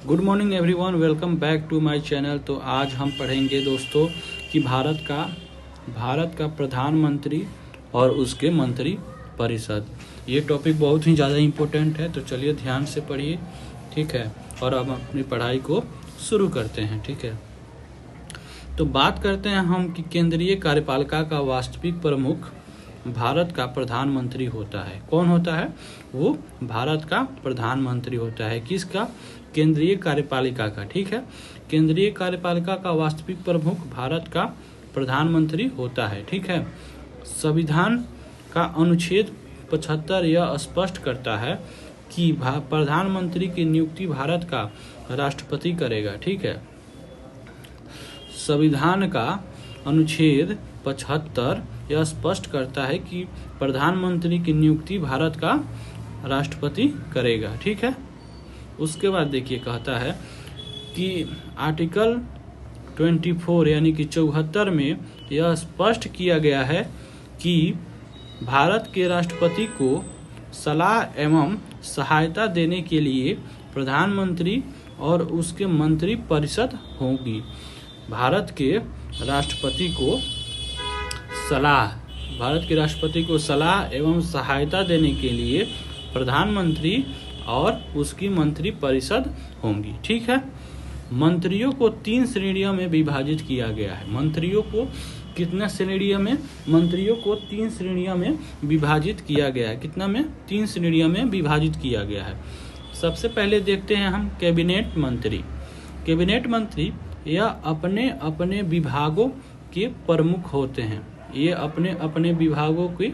Good morning everyone, welcome back to my channel. तो आज हम पढ़ेंगे दोस्तों कि भारत का प्रधानमंत्री और उसके मंत्री परिषद। ये टॉपिक बहुत ही ज़्यादा इम्पोर्टेंट है, तो चलिए ध्यान से पढ़िए, ठीक है। और अब अपनी पढ़ाई को शुरू करते हैं, ठीक है। तो बात करते हैं हम कि केंद्रीय कार्यपालिका का वास्तविक प्रमुख भारत का प्रधानमंत्री होता है। कौन होता है? वो भारत का प्रधानमंत्री होता है। किसका? केंद्रीय कार्यपालिका का, ठीक है। केंद्रीय कार्यपालिका का वास्तविक प्रमुख भारत का प्रधानमंत्री होता है, ठीक है। संविधान का अनुच्छेद 75 यह स्पष्ट करता है कि प्रधानमंत्री की नियुक्ति भारत का राष्ट्रपति करेगा, ठीक है। संविधान का अनुच्छेद 75 यह स्पष्ट करता है कि प्रधानमंत्री की नियुक्ति भारत का राष्ट्रपति करेगा, ठीक है। उसके बाद देखिए कहता है कि आर्टिकल 24 यानी कि 74 में यह स्पष्ट किया गया है कि भारत के राष्ट्रपति को सलाह एवं सहायता देने के लिए प्रधानमंत्री और उसके मंत्री परिषद होगी। भारत के राष्ट्रपति को सलाह एवं सहायता देने के लिए प्रधानमंत्री और उसकी मंत्री परिषद होंगी, ठीक है। मंत्रियों को 3 श्रेणियों में विभाजित किया गया है। मंत्रियों को कितना श्रेणियों में? मंत्रियों को 3 श्रेणियों में विभाजित किया गया है। कितना में? 3 श्रेणियों में विभाजित किया गया है। सबसे पहले देखते हैं हम कैबिनेट मंत्री। कैबिनेट मंत्री यह अपने अपने विभागों के प्रमुख होते हैं। ये अपने अपने विभागों के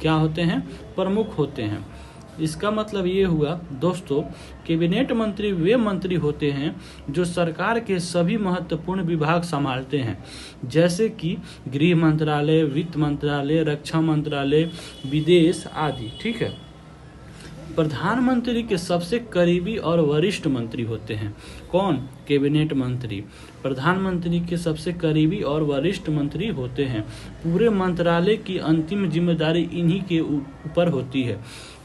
क्या होते हैं? प्रमुख होते हैं। इसका मतलब ये हुआ दोस्तों, कैबिनेट मंत्री वे मंत्री होते हैं जो सरकार के सभी महत्वपूर्ण विभाग संभालते हैं, जैसे कि गृह मंत्रालय, वित्त मंत्रालय, रक्षा मंत्रालय, विदेश आदि, ठीक है। प्रधानमंत्री के सबसे करीबी और वरिष्ठ मंत्री होते हैं। कौन? कैबिनेट मंत्री। प्रधानमंत्री के सबसे करीबी और वरिष्ठ मंत्री होते हैं। पूरे मंत्रालय की अंतिम जिम्मेदारी इन्हीं के ऊपर होती है।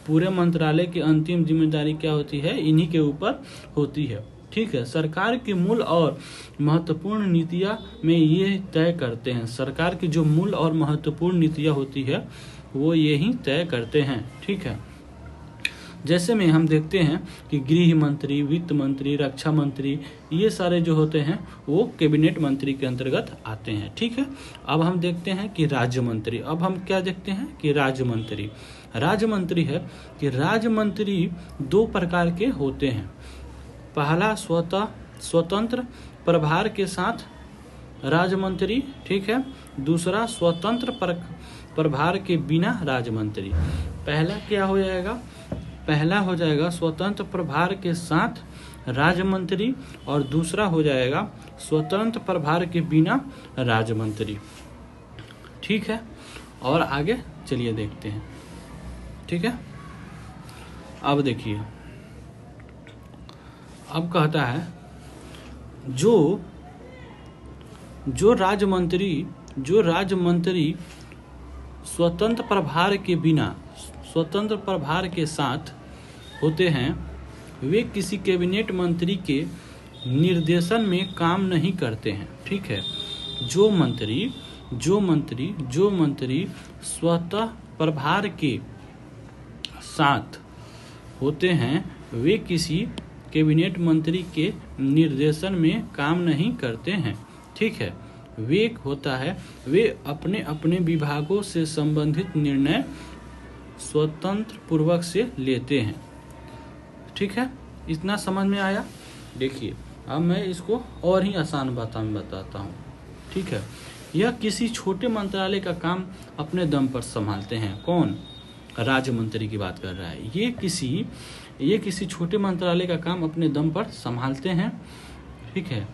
पूरे मंत्रालय की अंतिम जिम्मेदारी क्या होती है? इन्हीं के ऊपर होती है, ठीक है। सरकार की मूल और महत्वपूर्ण नीतियां में ये तय करते हैं। सरकार की जो मूल और महत्वपूर्ण नीतियां होती है वो यही तय करते हैं, ठीक है। जैसे में हम देखते हैं कि गृह मंत्री, वित्त मंत्री, रक्षा मंत्री, ये सारे जो होते हैं वो कैबिनेट मंत्री के अंतर्गत आते हैं, ठीक है। अब हम देखते हैं कि राज्य मंत्री। अब हम क्या देखते हैं कि राज्य मंत्री है कि राज्य मंत्री 2 प्रकार के होते हैं। पहला स्वतंत्र प्रभार के साथ राज्य मंत्री, ठीक है। दूसरा स्वतंत्र प्रभार के बिना राज्य मंत्री। पहला क्या हो जाएगा? पहला हो जाएगा स्वतंत्र प्रभार के साथ राज्य मंत्री और दूसरा हो जाएगा स्वतंत्र प्रभार के बिना राज्य मंत्री, ठीक है। और आगे चलिए देखते हैं, ठीक है। अब देखिए, अब कहता है जो राज्य मंत्री स्वतंत्र प्रभार के साथ होते हैं, वे किसी कैबिनेट मंत्री के निर्देशन में काम नहीं करते हैं, ठीक है। जो मंत्री स्वतः प्रभार के साथ होते हैं, वे किसी कैबिनेट मंत्री के निर्देशन में काम नहीं करते हैं, ठीक है। वे अपने अपने विभागों से संबंधित निर्णय स्वतंत्र पूर्वक से लेते हैं, ठीक है। इतना समझ में आया? देखिए अब मैं इसको और ही आसान भाषा में बताता हूँ, ठीक है। यह किसी छोटे मंत्रालय का काम अपने दम पर संभालते हैं। कौन? राज्य मंत्री की बात कर रहा है। ये किसी छोटे मंत्रालय का काम अपने दम पर संभालते हैं, ठीक है।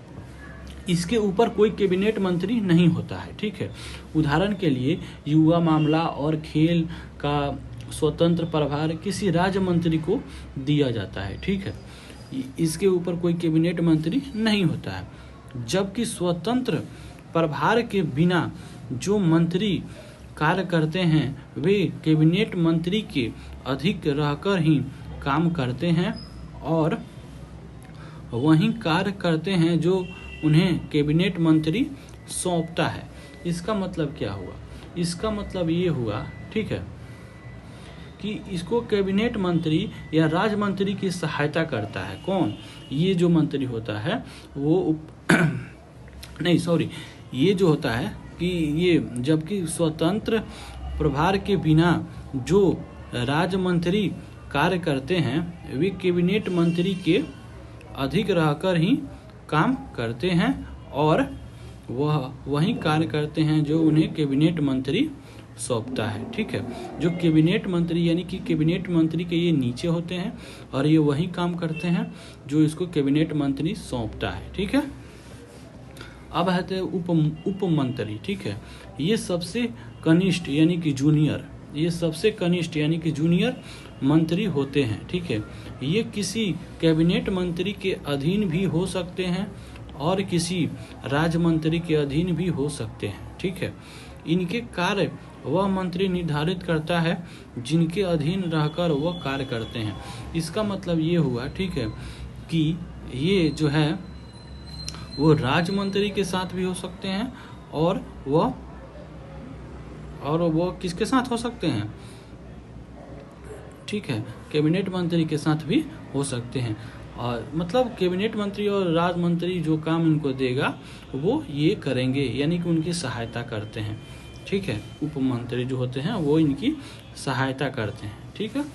इसके ऊपर कोई कैबिनेट मंत्री नहीं होता है, ठीक है। उदाहरण के लिए युवा मामला और खेल का स्वतंत्र प्रभार किसी राज्य मंत्री को दिया जाता है, ठीक है। इसके ऊपर कोई कैबिनेट मंत्री नहीं होता है। जबकि स्वतंत्र प्रभार के बिना जो मंत्री कार्य करते हैं वे कैबिनेट मंत्री के अधिक रहकर ही काम करते हैं और वही कार्य करते हैं जो उन्हें कैबिनेट मंत्री सौंपता है। इसका मतलब क्या हुआ? इसका मतलब ये हुआ, ठीक है, कि इसको कैबिनेट मंत्री या राज्य मंत्री की सहायता करता है। कौन? ये जो मंत्री होता है वो नहीं सॉरी, ये जो होता है कि ये जबकि स्वतंत्र प्रभार के बिना जो राज्य मंत्री कार्य करते हैं वे कैबिनेट मंत्री के अधिक रहकर ही काम करते हैं और वह वही कार्य करते हैं जो उन्हें कैबिनेट मंत्री सौंपता है। ठीक है, जो कैबिनेट मंत्री यानी कि कैबिनेट मंत्री के ये नीचे होते हैं और ये वही काम करते हैं जो इसको कैबिनेट मंत्री सौंपता है। ठीक है, अब आते हैं उप मंत्री। ठीक है, ये सबसे कनिष्ठ यानी कि जूनियर, ये सबसे कनिष्ठ यानी कि जूनियर मंत्री होते हैं। ठीक है, ये किसी कैबिनेट मंत्री के अधीन भी हो सकते हैं और किसी राज्य मंत्री के अधीन भी हो सकते हैं। ठीक है, इनके कार्य वह मंत्री निर्धारित करता है जिनके अधीन रहकर वह कार्य करते हैं। इसका मतलब ये हुआ, ठीक है, कि ये जो है वो राज्य मंत्री के साथ भी हो सकते हैं और वो किसके साथ हो सकते हैं? ठीक है, कैबिनेट मंत्री के साथ भी हो सकते हैं। और मतलब कैबिनेट मंत्री और राज्य मंत्री जो काम इनको देगा वो ये करेंगे, यानी कि उनकी सहायता करते हैं। ठीक है, उप मंत्री जो होते हैं वो इनकी सहायता करते हैं। ठीक है,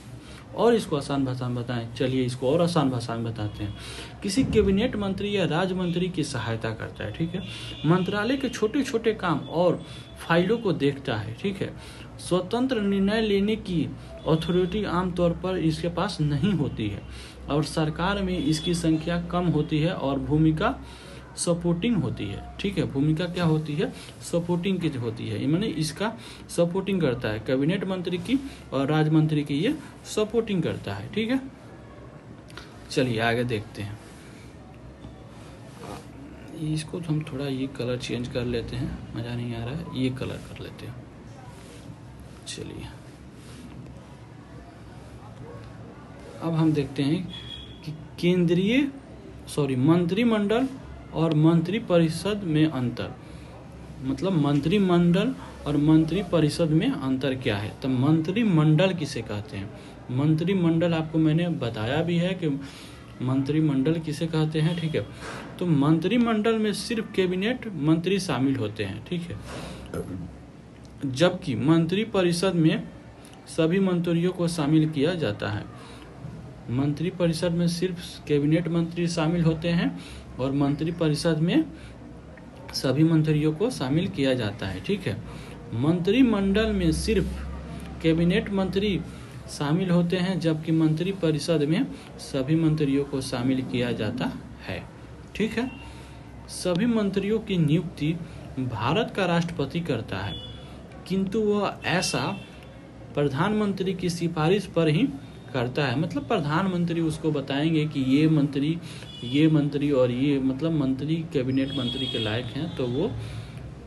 और इसको आसान भाषा में बताएं। चलिए इसको और आसान भाषा में बताते हैं। किसी कैबिनेट मंत्री या राज्य मंत्री की सहायता करता है। ठीक है, मंत्रालय के छोटे छोटे काम और फाइलों को देखता है। ठीक है, स्वतंत्र निर्णय लेने की अथॉरिटी आमतौर पर इसके पास नहीं होती है और सरकार में इसकी संख्या कम होती है और भूमिका सपोर्टिंग होती है। ठीक है, भूमिका क्या होती है? सपोर्टिंग की होती है, माने इसका सपोर्टिंग करता है कैबिनेट मंत्री की और राज्य मंत्री की, ये सपोर्टिंग करता है। ठीक है, चलिए आगे देखते हैं। इसको हम थोड़ा ये कलर चेंज कर लेते हैं, मज़ा नहीं आ रहा है, ये कलर कर लेते हैं। चलिए अब हम देखते हैं कि मंत्रिमंडल और मंत्री परिषद में अंतर, मतलब मंत्रिमंडल और मंत्री परिषद में अंतर क्या है। तो मंत्रिमंडल किसे कहते हैं? मंत्रिमंडल आपको मैंने बताया भी है कि मंत्रिमंडल किसे कहते हैं। ठीक है, तो मंत्रिमंडल में सिर्फ कैबिनेट मंत्री शामिल होते हैं। ठीक है, जबकि मंत्री परिषद में सभी मंत्रियों को शामिल किया जाता है। मंत्री परिषद में सिर्फ कैबिनेट मंत्री शामिल होते हैं और मंत्री परिषद में सभी मंत्रियों को शामिल किया जाता है। ठीक है, मंत्रिमंडल में सिर्फ कैबिनेट मंत्री शामिल होते हैं जबकि मंत्री परिषद में सभी मंत्रियों को शामिल किया जाता है। ठीक है, सभी मंत्रियों की नियुक्ति भारत का राष्ट्रपति करता है, किंतु वह ऐसा प्रधानमंत्री की सिफारिश पर ही करता है। मतलब प्रधानमंत्री उसको बताएंगे कि ये मंत्री और ये मतलब मंत्री कैबिनेट मंत्री के लायक हैं, तो वो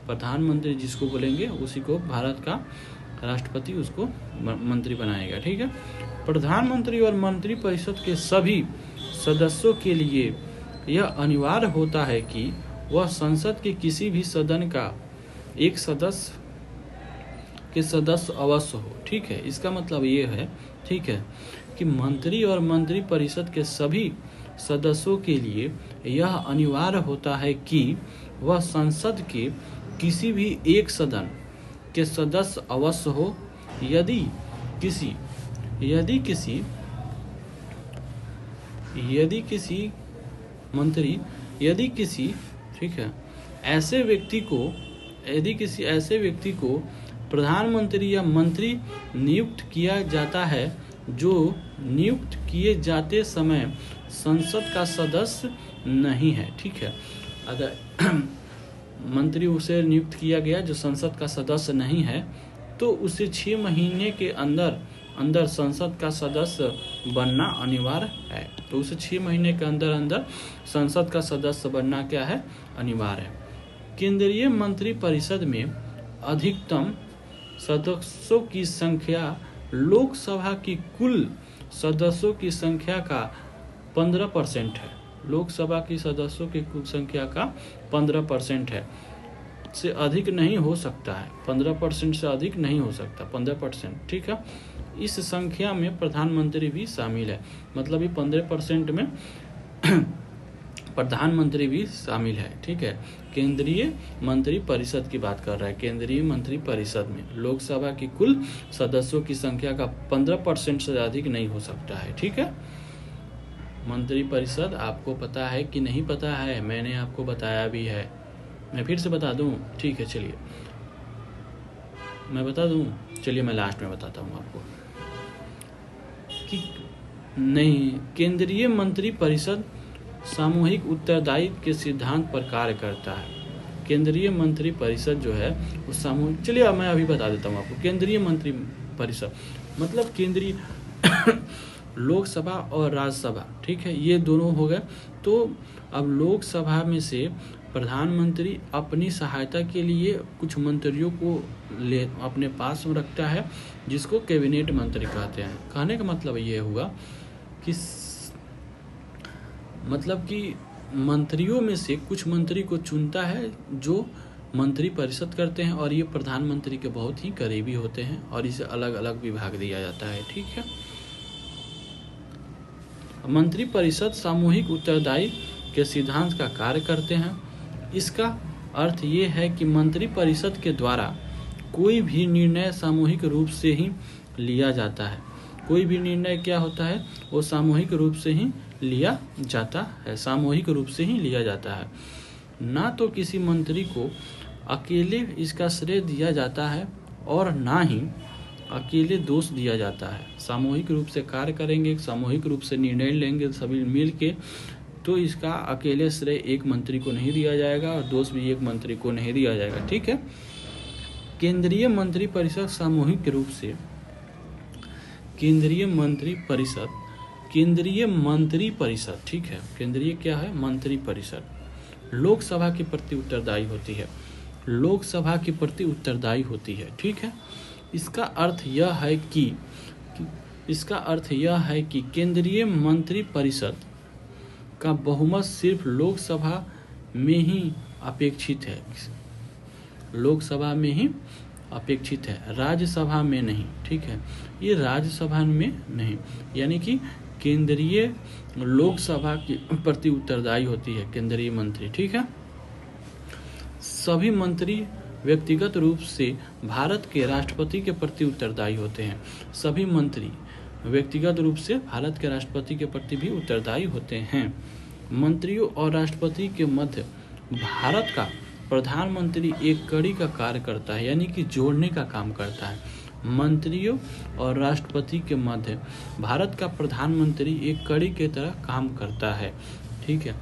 प्रधानमंत्री जिसको बोलेंगे उसी को भारत का राष्ट्रपति उसको मंत्री बनाएगा। ठीक है, प्रधानमंत्री और मंत्री परिषद के सभी सदस्यों के लिए यह अनिवार्य होता है कि वह संसद के किसी भी सदन का एक सदस्य अवश्य हो। ठीक है, इसका मतलब ये है, ठीक है, कि मंत्री और मंत्री परिषद के सभी सदस्यों के लिए यह अनिवार्य होता है कि वह संसद के किसी भी एक सदन के सदस्य अवश्य हो। यदि किसी ऐसे व्यक्ति को प्रधानमंत्री या मंत्री नियुक्त किया जाता है जो नियुक्त किए जाते समय संसद का सदस्य नहीं है। ठीक है, अगर मंत्री उसे नियुक्त किया गया जो संसद का सदस्य नहीं है तो उसे 6 महीने के अंदर संसद का सदस्य बनना अनिवार्य है। तो उसे 6 महीने के अंदर संसद का सदस्य बनना क्या है? अनिवार्य है। केंद्रीय मंत्री परिषद में अधिकतम सदस्यों की संख्या लोकसभा की कुल सदस्यों की संख्या का 15% है। लोकसभा की सदस्यों की कुल संख्या का 15% है, से अधिक नहीं हो सकता है। 15% से अधिक नहीं हो सकता, 15%, ठीक है। इस संख्या में प्रधानमंत्री भी शामिल है, मतलब ये 15% में प्रधानमंत्री भी शामिल है, ठीक है। केंद्रीय मंत्री परिषद की बात कर रहा है। केंद्रीय मंत्री परिषद में लोकसभा की कुल सदस्यों की संख्या का 15% से अधिक नहीं हो सकता है, ठीक है। मंत्री परिषद आपको पता है कि नहीं पता है? मैंने आपको बताया भी है, मैं फिर से बता दूं? ठीक है, चलिए मैं बता दूं। चलिए मैं लास्ट में बताता हूं आपको कि नहीं, केंद्रीय मंत्री परिषद सामूहिक उत्तरदायित्व के सिद्धांत पर कार्य करता है। केंद्रीय मंत्री परिषद जो है वो सामूहिक, चलिए मैं अभी बता देता हूँ आपको। केंद्रीय मंत्री परिषद मतलब केंद्रीय लोकसभा और राज्यसभा, ठीक है, ये दोनों हो गए। तो अब लोकसभा में से प्रधानमंत्री अपनी सहायता के लिए कुछ मंत्रियों को ले अपने पास रखता है, जिसको कैबिनेट मंत्री कहते हैं। कहने का मतलब ये हुआ कि मंत्रियों में से कुछ मंत्री को चुनता है जो मंत्री परिषद करते हैं, और ये प्रधानमंत्री के बहुत ही करीबी होते हैं, और इसे अलग अलग विभाग दिया जाता है, ठीक है। मंत्री परिषद सामूहिक उत्तरदायित्व के सिद्धांत का कार्य करते हैं। इसका अर्थ ये है कि मंत्री परिषद के द्वारा कोई भी निर्णय सामूहिक रूप से ही लिया जाता है। कोई भी निर्णय क्या होता है, वो सामूहिक रूप से ही लिया जाता है, सामूहिक रूप से ही लिया जाता है। ना तो किसी मंत्री को अकेले इसका श्रेय दिया जाता है और ना ही अकेले दोष दिया जाता है। सामूहिक रूप से कार्य करेंगे, सामूहिक रूप से निर्णय लेंगे सभी मिल के, तो इसका अकेले श्रेय एक मंत्री को नहीं दिया जाएगा और दोष भी एक मंत्री को नहीं दिया जाएगा, ठीक है। केंद्रीय मंत्री परिषद सामूहिक रूप से केंद्रीय मंत्री परिषद, ठीक है, केंद्रीय क्या है, मंत्री परिषद लोकसभा के प्रति उत्तरदायी होती है, लोकसभा के प्रति उत्तरदायी होती है, ठीक है। इसका अर्थ यह है कि केंद्रीय मंत्री परिषद का बहुमत सिर्फ लोकसभा में ही अपेक्षित है, लोकसभा में ही अपेक्षित है, राज्यसभा में नहीं, ठीक है। ये राज्यसभा में नहीं, यानी कि केंद्रीय लोकसभा के प्रति उत्तरदायी होती है केंद्रीय मंत्री, ठीक है। सभी मंत्री व्यक्तिगत रूप से भारत के राष्ट्रपति के प्रति उत्तरदायी होते हैं। सभी मंत्री व्यक्तिगत रूप से भारत के राष्ट्रपति के प्रति भी उत्तरदायी होते हैं। मंत्रियों और राष्ट्रपति के मध्य भारत का प्रधानमंत्री एक कड़ी का कार्य करता है, यानी कि जोड़ने का काम करता है। मंत्रियों और राष्ट्रपति के मध्य भारत का प्रधानमंत्री एक कड़ी की तरह काम करता है, ठीक है।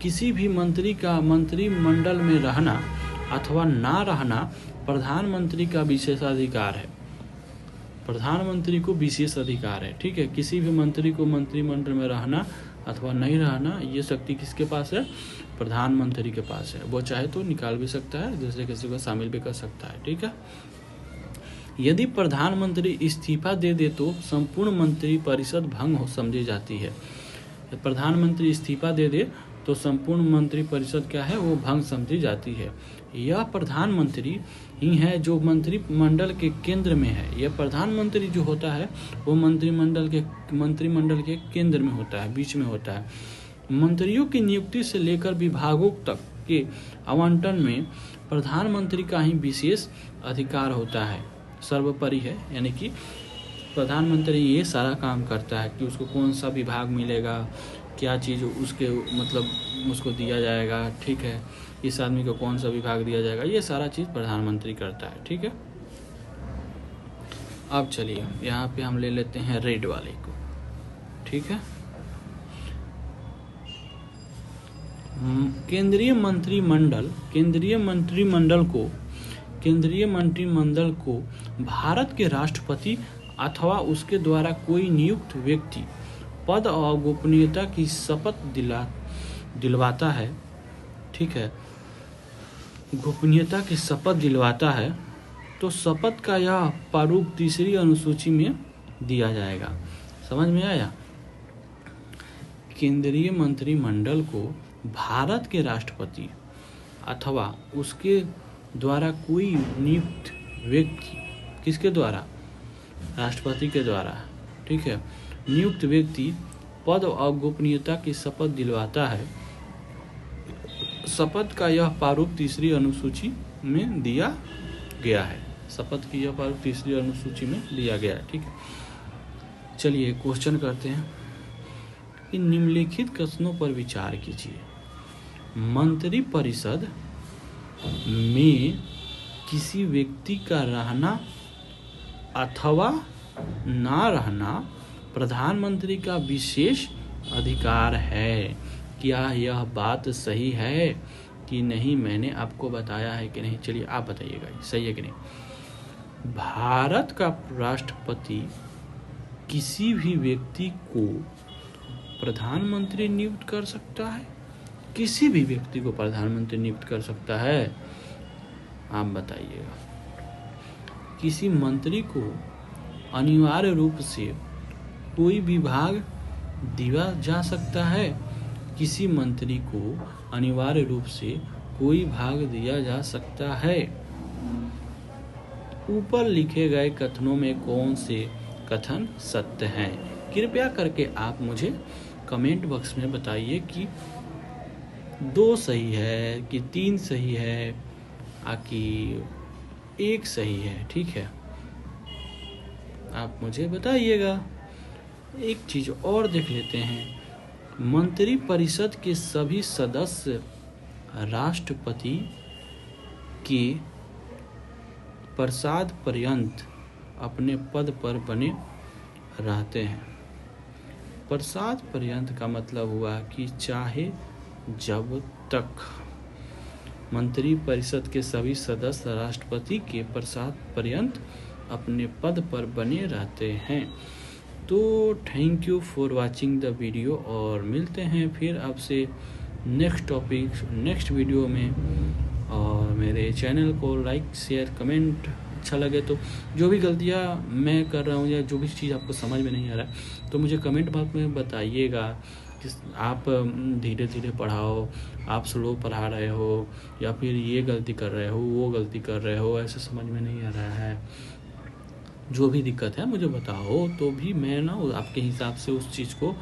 किसी भी मंत्री का मंत्रिमंडल में रहना अथवा ना रहना प्रधानमंत्री का विशेषाधिकार है, प्रधानमंत्री को विशेष अधिकार है, ठीक है। किसी भी मंत्री को मंत्रिमंडल में रहना अथवा नहीं रहना, ये शक्ति किसके पास है, प्रधानमंत्री के पास है। वो चाहे तो निकाल भी सकता है, दूसरे किसी को शामिल भी कर सकता है, ठीक है। यदि प्रधानमंत्री इस्तीफा दे दे तो संपूर्ण मंत्री परिषद भंग हो समझी जाती है। प्रधानमंत्री इस्तीफा दे दे तो संपूर्ण मंत्री परिषद क्या है, वो भंग समझी जाती है। यह प्रधानमंत्री ही है जो मंत्रिमंडल के केंद्र में है। यह प्रधानमंत्री जो होता है वो मंत्रिमंडल के केंद्र में होता है, बीच में होता है। मंत्रियों की नियुक्ति से लेकर विभागों तक के आवंटन में प्रधानमंत्री का ही विशेष अधिकार होता है, सर्वोपरि है। यानी कि प्रधानमंत्री ये सारा काम करता है कि उसको कौन सा विभाग मिलेगा, क्या चीज़ उसके उसको दिया जाएगा, ठीक है, इस आदमी को कौन सा विभाग दिया जाएगा, ये सारा चीज़ प्रधानमंत्री करता है, ठीक है। अब चलिए यहाँ पे हम ले लेते हैं रेड वाले को, ठीक है। केंद्रीय मंत्रिमंडल को भारत के राष्ट्रपति अथवा उसके द्वारा कोई नियुक्त व्यक्ति पद और गोपनीयता की शपथ दिलवाता है, ठीक है, गोपनीयता की शपथ दिलवाता है। तो शपथ का यह प्रारूप तीसरी अनुसूची में दिया जाएगा। समझ में आया? केंद्रीय मंत्रिमंडल को भारत के राष्ट्रपति अथवा उसके द्वारा कोई नियुक्त व्यक्ति, किसके द्वारा? राष्ट्रपति के द्वारा, ठीक है, नियुक्त व्यक्ति पद और गोपनीयता की शपथ दिलवाता है। शपथ का यह प्रारूप तीसरी अनुसूची में दिया गया है। शपथ की यह प्रारूप तीसरी अनुसूची में दिया गया है, ठीक है। चलिए क्वेश्चन करते हैं। इन निम्नलिखित कथनों पर विचार कीजिए। मंत्रि परिषद में किसी व्यक्ति का रहना अथवा ना रहना प्रधानमंत्री का विशेष अधिकार है। क्या यह बात सही है कि नहीं? मैंने आपको बताया है कि नहीं? चलिए आप बताइएगा सही है कि नहीं। भारत का राष्ट्रपति किसी भी व्यक्ति को प्रधानमंत्री नियुक्त कर सकता है? किसी भी व्यक्ति को प्रधानमंत्री नियुक्त कर सकता है? आप बताइएगा। किसी मंत्री को अनिवार्य रूप से कोई विभाग दिया जा सकता है? किसी मंत्री को अनिवार्य रूप से कोई भाग दिया जा सकता है? ऊपर लिखे गए कथनों में कौन से कथन सत्य हैं? कृपया करके आप मुझे कमेंट बॉक्स में बताइए कि 2 सही है कि 3 सही है कि 1 सही है, ठीक है। आप मुझे बताइएगा। एक चीज और देख लेते हैं। मंत्रि परिषद के सभी सदस्य राष्ट्रपति के प्रसाद पर्यंत अपने पद पर बने रहते हैं। प्रसाद पर्यंत का मतलब हुआ कि चाहे जब तक। मंत्रि परिषद के सभी सदस्य राष्ट्रपति के प्रसाद पर्यंत अपने पद पर बने रहते हैं। तो thank you for watching the video और मिलते हैं फिर आपसे नेक्स्ट टॉपिक नेक्स्ट वीडियो में। और मेरे चैनल को लाइक शेयर कमेंट अच्छा लगे तो जो भी गलतियाँ मैं कर रहा हूँ या जो भी चीज़ आपको समझ में नहीं आ रहा है तो मुझे कमेंट बॉक्स में बताइएगा। आप धीरे धीरे पढ़ाओ, आप स्लो पढ़ा रहे हो या फिर ये गलती कर रहे हो वो गलती कर रहे हो, ऐसे समझ में नहीं आ रहा है। जो भी दिक्कत है मुझे बताओ तो भी मैं ना आपके हिसाब से उस चीज़ को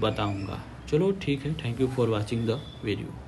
बताऊंगा। चलो ठीक है, thank you for watching the video.